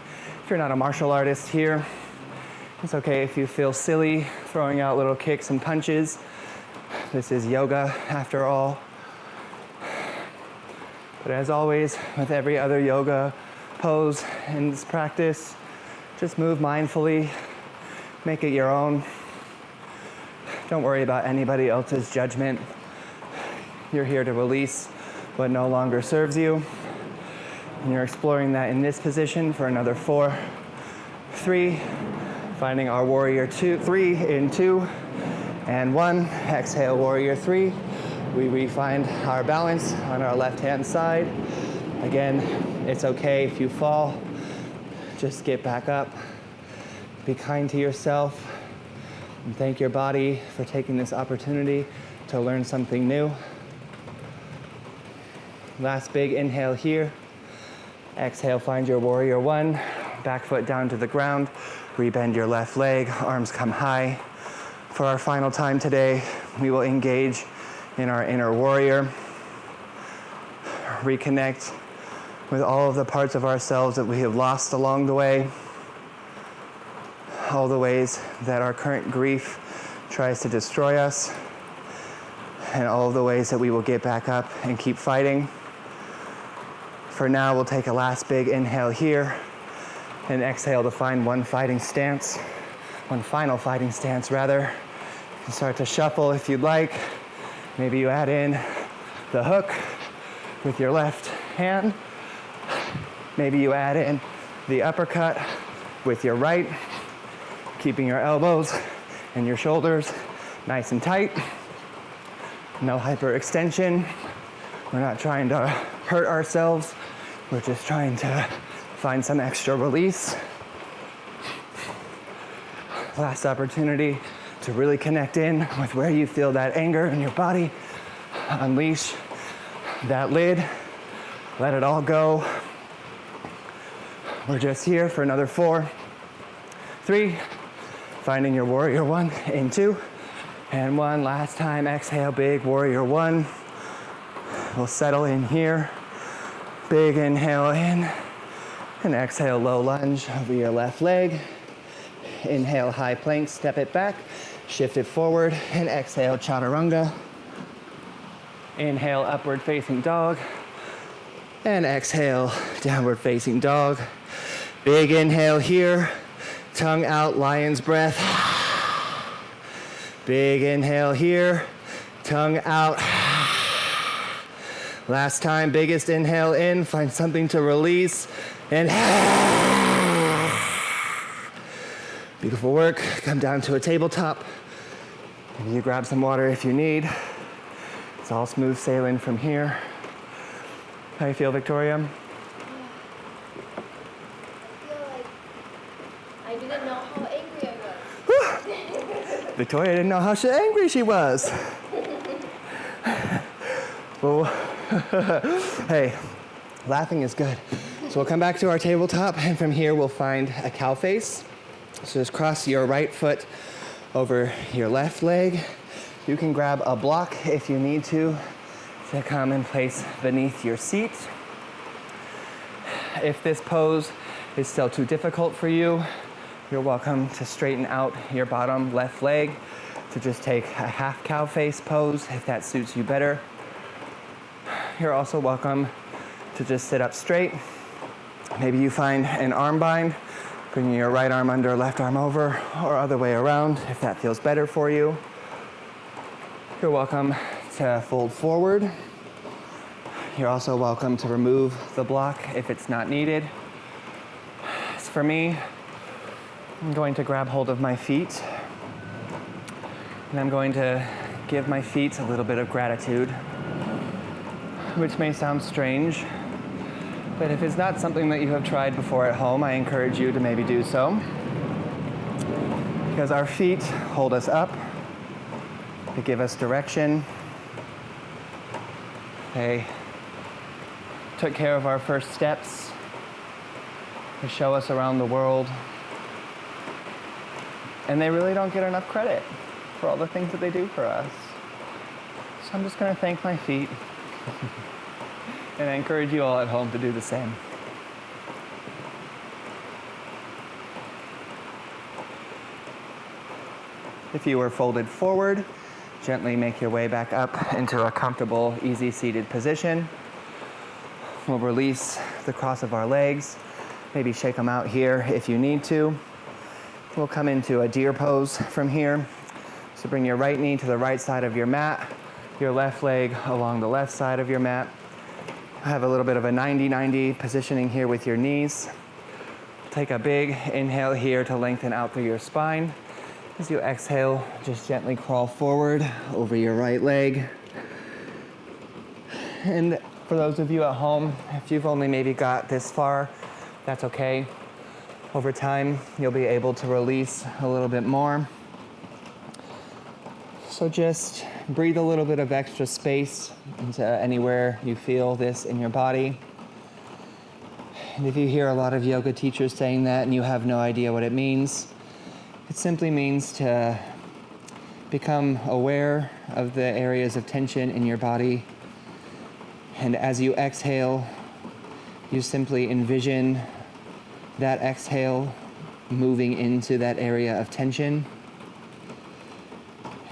if you're not a martial artist here. It's okay if you feel silly throwing out little kicks and punches. This is yoga after all. But as always, with every other yoga pose in this practice, just move mindfully, make it your own. Don't worry about anybody else's judgment. You're here to release what no longer serves you. And you're exploring that in this position for another 4, 3, finding our warrior 3 in 2, and 1. Exhale, warrior 3. We re-find our balance on our left-hand side. Again, it's okay if you fall. Just get back up. Be kind to yourself. And thank your body for taking this opportunity to learn something new. Last big inhale here. Exhale, find your warrior 1. Back foot down to the ground. Rebend your left leg. Arms come high. For our final time today, we will engage in our inner warrior. Reconnect with all of the parts of ourselves that we have lost along the way. All the ways that our current grief tries to destroy us. And all of the ways that we will get back up and keep fighting. For now, we'll take a last big inhale here and exhale to find one final fighting stance rather. You can start to shuffle if you'd like. Maybe you add in the hook with your left hand. Maybe you add in the uppercut with your right, keeping your elbows and your shoulders nice and tight. No hyperextension. We're not trying to hurt ourselves. We're just trying to find some extra release. Last opportunity to really connect in with where you feel that anger in your body. Unleash that lid. Let it all go. We're just here for another 4, 3, finding your warrior 1 in 2, and 1. Last time, exhale, big warrior 1. We'll settle in here. Big inhale in, and exhale, low lunge over your left leg. Inhale, high plank, step it back, shift it forward, and exhale, chaturanga. Inhale, upward facing dog, and exhale, downward facing dog. Big inhale here, tongue out, lion's breath. Big inhale here, tongue out. Last time, biggest inhale in, find something to release, and beautiful work. Come down to a tabletop. Maybe you grab some water if you need. It's all smooth sailing from here. How you feel, Victoria? I feel like I didn't know how angry I was. Victoria didn't know how angry she was. Well, hey, laughing is good. So we'll come back to our tabletop, and from here we'll find a cow face. So just cross your right foot over your left leg. You can grab a block if you need to come and place beneath your seat. If this pose is still too difficult for you, you're welcome to straighten out your bottom left leg to just take a half cow face pose if that suits you better. You're also welcome to just sit up straight. Maybe you find an arm bind, bringing your right arm under, left arm over, or other way around if that feels better for you. You're welcome to fold forward. You're also welcome to remove the block if it's not needed. As for me, I'm going to grab hold of my feet, and I'm going to give my feet a little bit of gratitude, which may sound strange, but if it's not something that you have tried before at home, I encourage you to maybe do so. Because our feet hold us up, they give us direction, they took care of our first steps, they show us around the world, and they really don't get enough credit for all the things that they do for us. So I'm just going to thank my feet. And I encourage you all at home to do the same. If you are folded forward, gently make your way back up into a comfortable, easy seated position. We'll release the cross of our legs. Maybe shake them out here if you need to. We'll come into a deer pose from here. So bring your right knee to the right side of your mat, your left leg along the left side of your mat. Have a little bit of a 90-90 positioning here with your knees. Take a big inhale here to lengthen out through your spine. As you exhale, just gently crawl forward over your right leg. And for those of you at home, if you've only maybe got this far, that's okay. Over time, you'll be able to release a little bit more. So just breathe a little bit of extra space into anywhere you feel this in your body. And if you hear a lot of yoga teachers saying that and you have no idea what it means, it simply means to become aware of the areas of tension in your body. And as you exhale, you simply envision that exhale moving into that area of tension.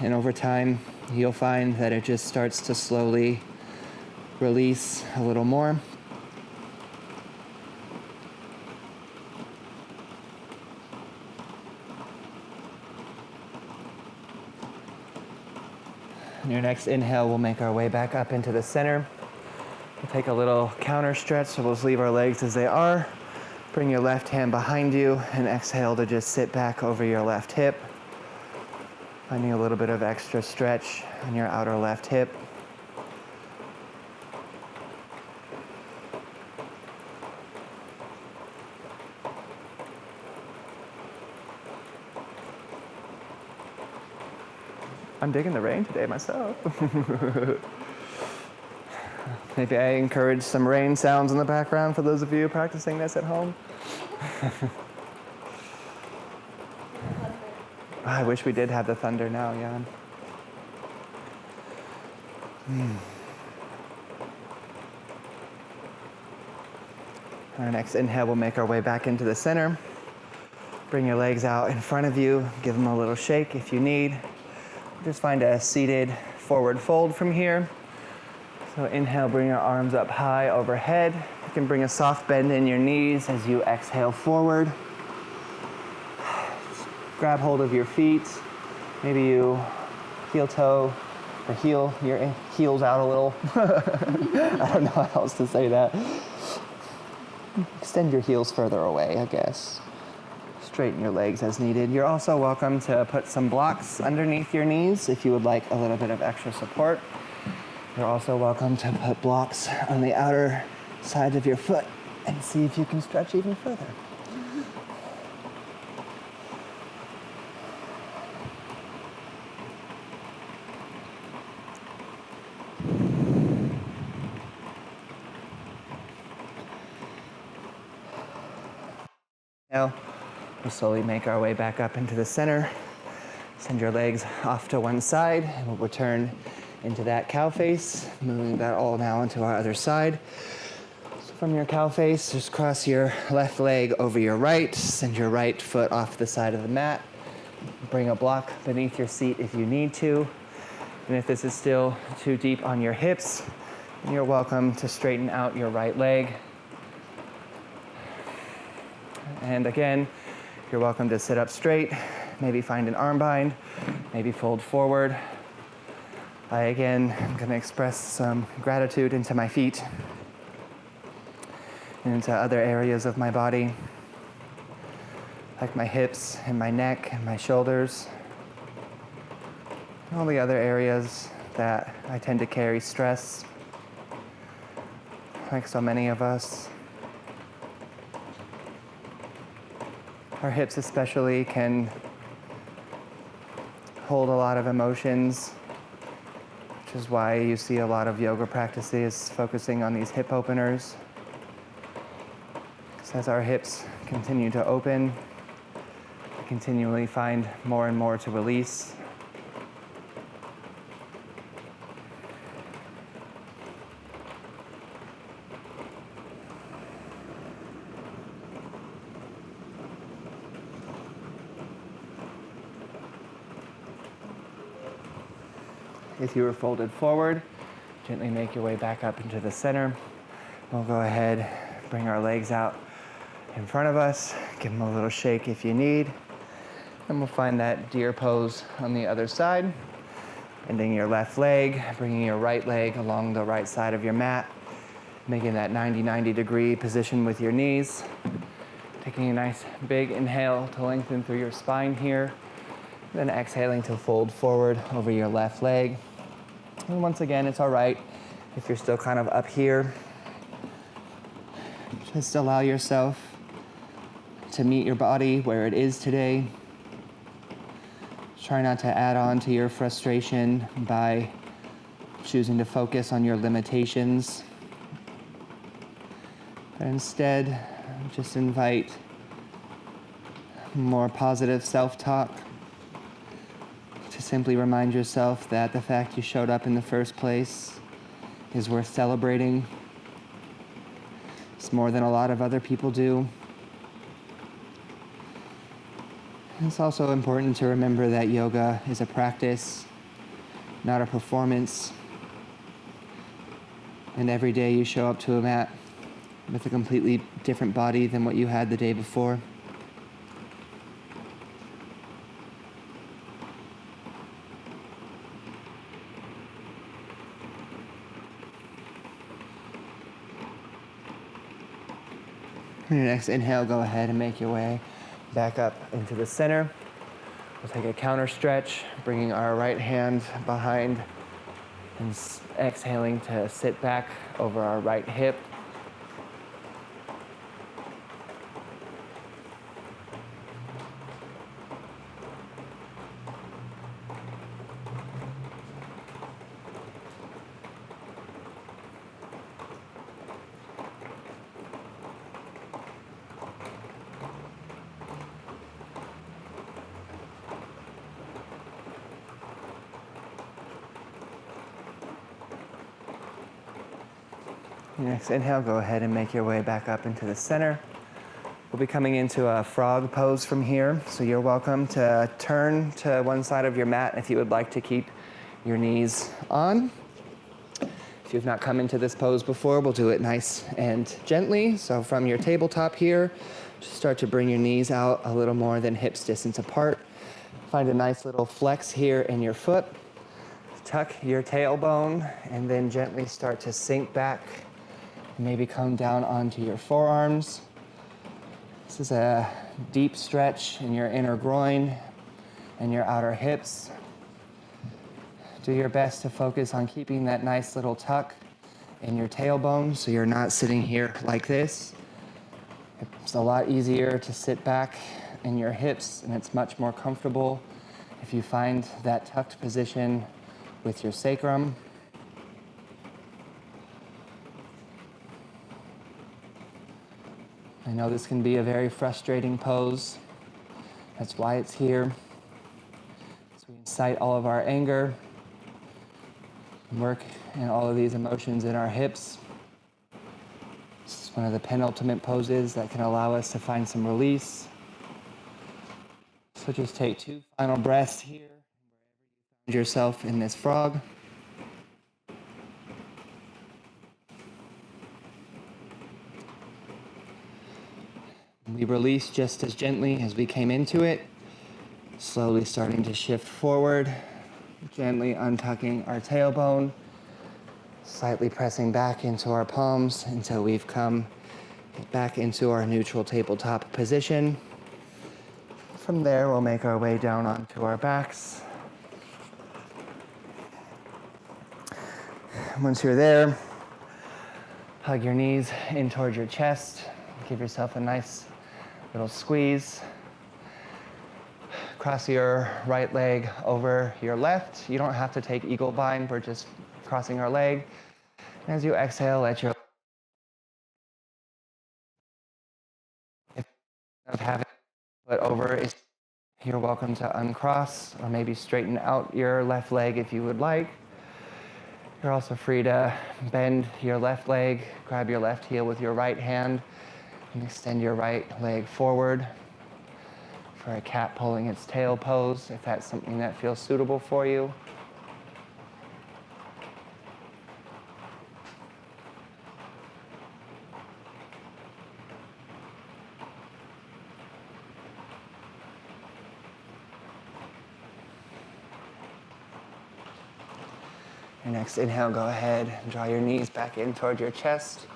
And over time, you'll find that it just starts to slowly release a little more. On your next inhale, we'll make our way back up into the center. We'll take a little counter stretch, so we'll just leave our legs as they are. Bring your left hand behind you and exhale to just sit back over your left hip. Finding a little bit of extra stretch on your outer left hip. I'm digging the rain today myself. Maybe I encourage some rain sounds in the background for those of you practicing this at home. I wish we did have the thunder now, Jan. On our next inhale, we'll make our way back into the center. Bring your legs out in front of you. Give them a little shake if you need. Just find a seated forward fold from here. So inhale, bring your arms up high overhead. You can bring a soft bend in your knees as you exhale forward. Grab hold of your feet. Maybe you heel toe or heel your heels out a little. I don't know how else to say that. Extend your heels further away, I guess. Straighten your legs as needed. You're also welcome to put some blocks underneath your knees if you would like a little bit of extra support. You're also welcome to put blocks on the outer sides of your foot and see if you can stretch even further. inhale, we'll slowly make our way back up into the center. Send your legs off to one side, and we'll return into that cow face, moving that all now into our other side. So from your cow face, just cross your left leg over your right, send your right foot off the side of the mat. Bring a block beneath your seat if you need to. And if this is still too deep on your hips, then you're welcome to straighten out your right leg. And again, you're welcome to sit up straight, maybe find an arm bind, maybe fold forward. I again am going to express some gratitude into my feet and into other areas of my body, like my hips and my neck and my shoulders, and all the other areas that I tend to carry stress, like so many of us. Our hips especially can hold a lot of emotions, which is why you see a lot of yoga practices focusing on these hip openers. Because as our hips continue to open, we continually find more and more to release. If you were folded forward, gently make your way back up into the center. We'll go ahead, bring our legs out in front of us, give them a little shake if you need, and we'll find that deer pose on the other side. Bending your left leg, bringing your right leg along the right side of your mat, making that 90 degree position with your knees. Taking a nice big inhale to lengthen through your spine here, then exhaling to fold forward over your left leg. And once again, it's all right if you're still kind of up here. Just allow yourself to meet your body where it is today. Try not to add on to your frustration by choosing to focus on your limitations. But instead, just invite more positive self-talk. To simply remind yourself that the fact you showed up in the first place is worth celebrating. It's more than a lot of other people do. It's also important to remember that yoga is a practice, not a performance. And every day you show up to a mat with a completely different body than what you had the day before. On your next inhale, go ahead and make your way back up into the center. We'll take a counter stretch, bringing our right hand behind and exhaling to sit back over our right hip. Your next inhale, go ahead and make your way back up into the center. We'll be coming into a frog pose from here, so you're welcome to turn to one side of your mat if you would like to keep your knees on. If you've not come into this pose before, we'll do it nice and gently. So from your tabletop here, just start to bring your knees out a little more than hips distance apart. Find a nice little flex here in your foot. Tuck your tailbone and then gently start to sink back. Maybe come down onto your forearms. This is a deep stretch in your inner groin and your outer hips. Do your best to focus on keeping that nice little tuck in your tailbone so you're not sitting here like this. It's a lot easier to sit back in your hips, and it's much more comfortable if you find that tucked position with your sacrum. I know this can be a very frustrating pose. That's why it's here. So we incite all of our anger, work in all of these emotions in our hips. This is one of the penultimate poses that can allow us to find some release. So just take 2 final breaths here, wherever you find yourself in this frog. We release just as gently as we came into it, slowly starting to shift forward, gently untucking our tailbone, slightly pressing back into our palms until we've come back into our neutral tabletop position. From there, we'll make our way down onto our backs. Once you're there, hug your knees in towards your chest. Give yourself a nice little squeeze. Cross your right leg over your left. You don't have to take eagle bind. We're just crossing our leg. And as you exhale, let your have it put over. You're welcome to uncross or maybe straighten out your left leg if you would like. You're also free to bend your left leg, grab your left heel with your right hand, and extend your right leg forward for a cat pulling its tail pose, if that's something that feels suitable for you. Your next inhale, go ahead and draw your knees back in toward your chest.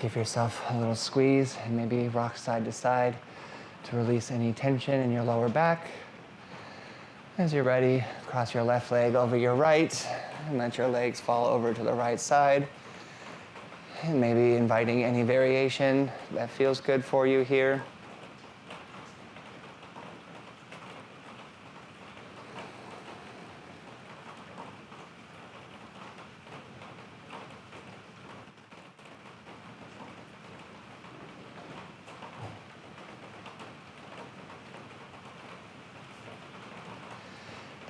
Give yourself a little squeeze and maybe rock side to side to release any tension in your lower back. As you're ready, cross your left leg over your right and let your legs fall over to the right side. And maybe inviting any variation that feels good for you here.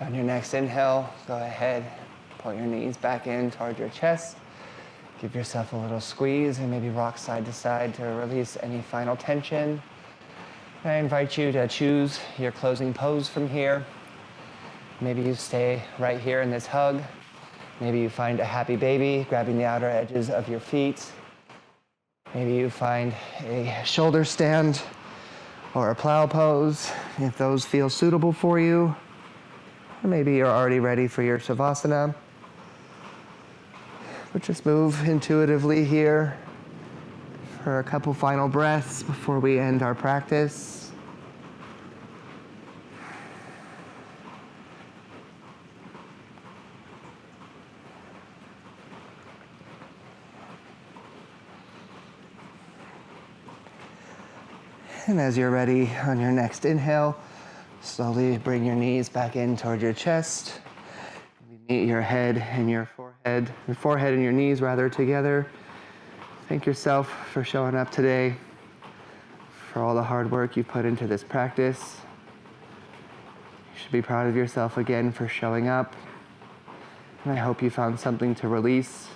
On your next inhale, go ahead, pull your knees back in toward your chest. Give yourself a little squeeze and maybe rock side to side to release any final tension. And I invite you to choose your closing pose from here. Maybe you stay right here in this hug. Maybe you find a happy baby, grabbing the outer edges of your feet. Maybe you find a shoulder stand or a plow pose, if those feel suitable for you. Or maybe you're already ready for your Shavasana. But just move intuitively here for a couple final breaths before we end our practice. And as you're ready on your next inhale, slowly bring your knees back in toward your chest. Meet your head and your forehead and your knees rather together. Thank yourself for showing up today, for all the hard work you've put into this practice. You should be proud of yourself again for showing up. And I hope you found something to release.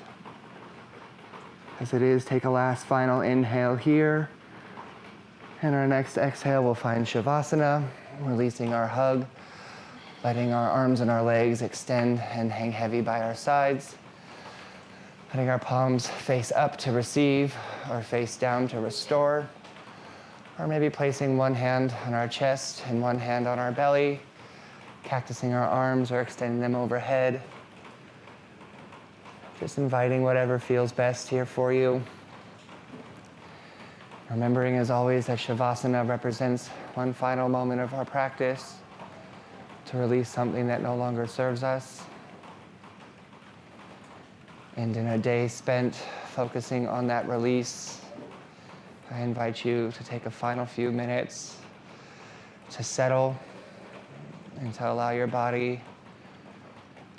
As it is, take a last final inhale here. And our next exhale, we'll find Shavasana, releasing our hug, letting our arms and our legs extend and hang heavy by our sides. Letting our palms face up to receive or face down to restore. Or maybe placing one hand on our chest and one hand on our belly, cactusing our arms or extending them overhead. Just inviting whatever feels best here for you. Remembering, as always, that Shavasana represents one final moment of our practice to release something that no longer serves us. And in a day spent focusing on that release, I invite you to take a final few minutes to settle and to allow your body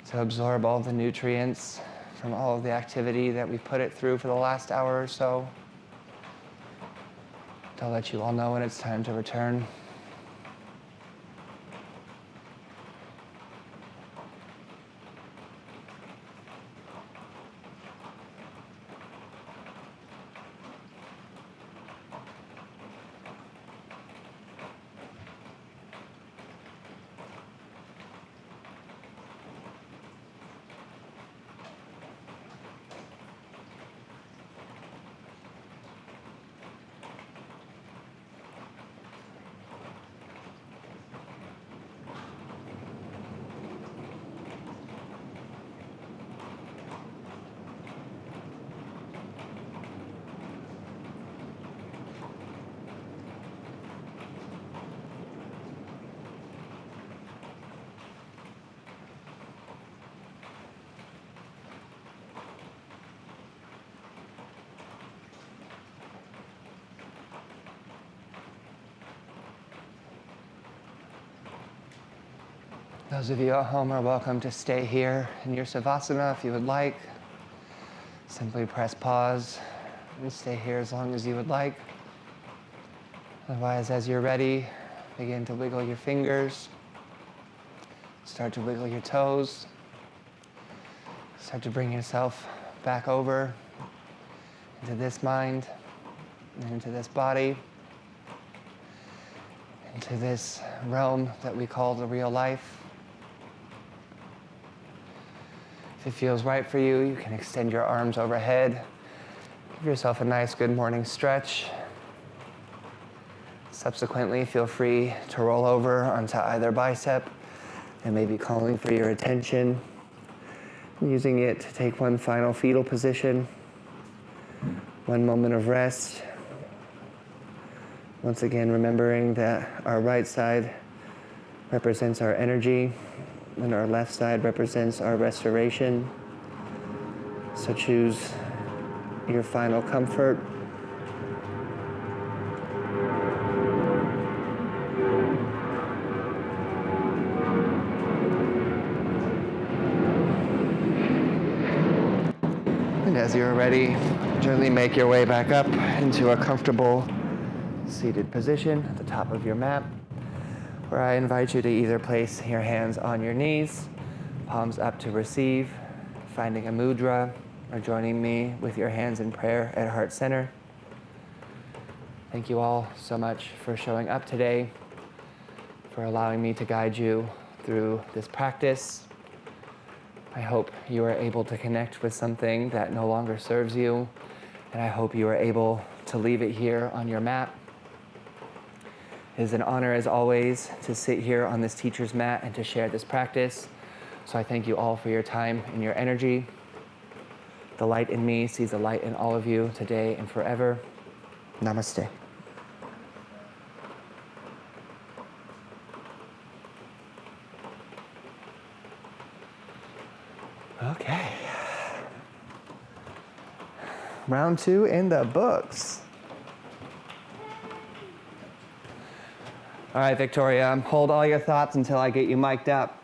to absorb all the nutrients from all of the activity that we've put it through for the last hour or so. To let you all know when it's time to return. Those of you at home are welcome to stay here in your Savasana if you would like. Simply press pause and stay here as long as you would like. Otherwise, as you're ready, begin to wiggle your fingers. Start to wiggle your toes. Start to bring yourself back over into this mind, and into this body, into this realm that we call the real life. If it feels right for you, you can extend your arms overhead. Give yourself a nice good morning stretch. Subsequently, feel free to roll over onto either bicep and maybe calling for your attention, using it to take one final fetal position, one moment of rest. Once again, remembering that our right side represents our energy and our left side represents our restoration. So choose your final comfort. And as you're ready, gently make your way back up into a comfortable seated position at the top of your mat, where I invite you to either place your hands on your knees, palms up to receive, finding a mudra, or joining me with your hands in prayer at heart center. Thank you all so much for showing up today, for allowing me to guide you through this practice. I hope you are able to connect with something that no longer serves you, and I hope you are able to leave it here on your mat. It is an honor, as always, to sit here on this teacher's mat and to share this practice. So I thank you all for your time and your energy. The light in me sees the light in all of you today and forever. Namaste. Okay. Round 2 in the books. All right, Victoria, hold all your thoughts until I get you mic'd up.